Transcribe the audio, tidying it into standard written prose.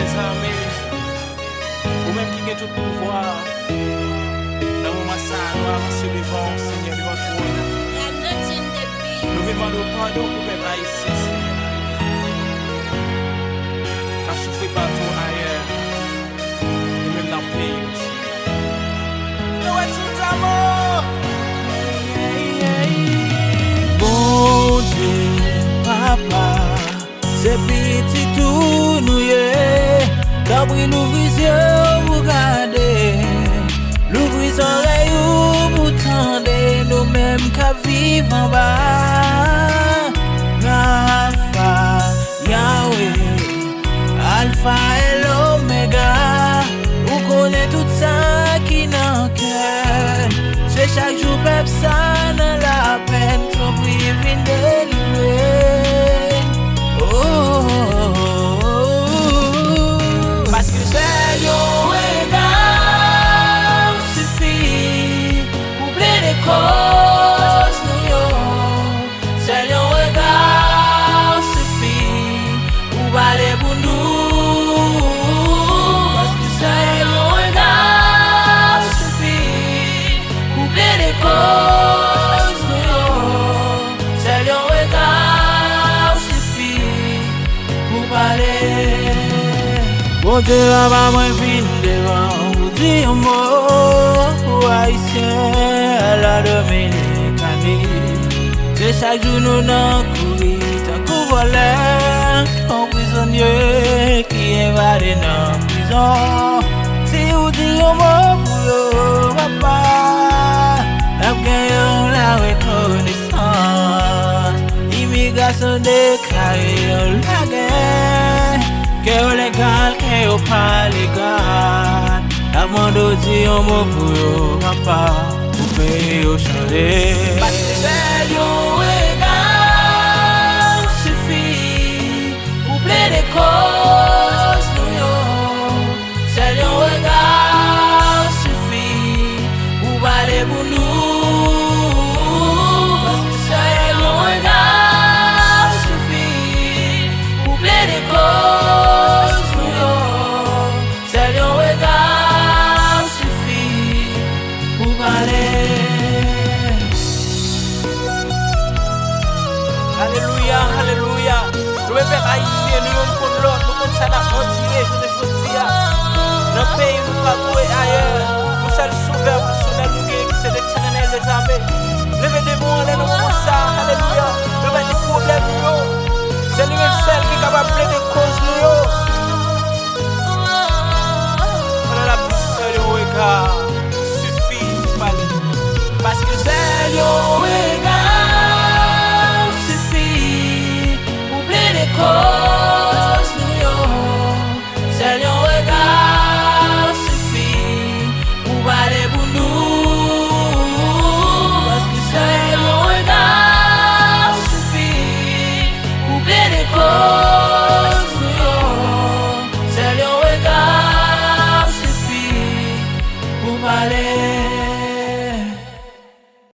les armées, ou même qui a tout pouvoir, dans mon massacre, nous avançons devant, Seigneur, devant toi. Nous venons demander pardon pour les haïtiens, Seigneur. Car souffrir partout ailleurs, et même dans le pays aussi. Nous sommes tout amour. Bon Dieu, papa, c'est petit tout nous yé. D'abri l'ouvrir les yeux pour garder, l'ouvrir les oreilles pour tendre, nous-mêmes qu'à vivre en bas. Rafa, Yahweh, Alpha et l'Oméga, on connaît tout ça qui n'a cœur. C'est chaque jour peuple ça dans la peine, ton prix vient délivrer. Oh, oh, oh. Parce que c'est yon regard suffit pour plein de causes nous yon. C'est yon regard suffit pour parler pour nous. Parce que c'est yon regard suffit pour plein de causes nous yon. C'est yon regard suffit pour parler. Bon Dieu, va moi vine devant vous dire un mot haïtien à la Dominicanie. C'est chaque jour nous n'en courir, tant qu'on voleur, un prisonnier qui évade dans la prison. Si vous dites un mot pour yo, papa, la gagne la reconnaissance. Immigration déclarée la guerre. Que légal, que pas légal. La monde dit un mot pour yo, papa, pour payer au chalet. Parce que c'est yon regard suffit pour plein de causes nous yon. C'est yon regard suffit pour parler pour nous. Parce que c'est yon regard suffit pour plein de causes. Alléluia, alléluia. Nous sommes haïtiens, nous sommes pour l'autre, nous sommes ça dans le entier, je ne dis pas. Dans le pays, nous partout et ailleurs, nous sommes le sauveur personnel, nous qui c'est l'éternel des armées. Levez des mots, alléluia, ça, alléluia.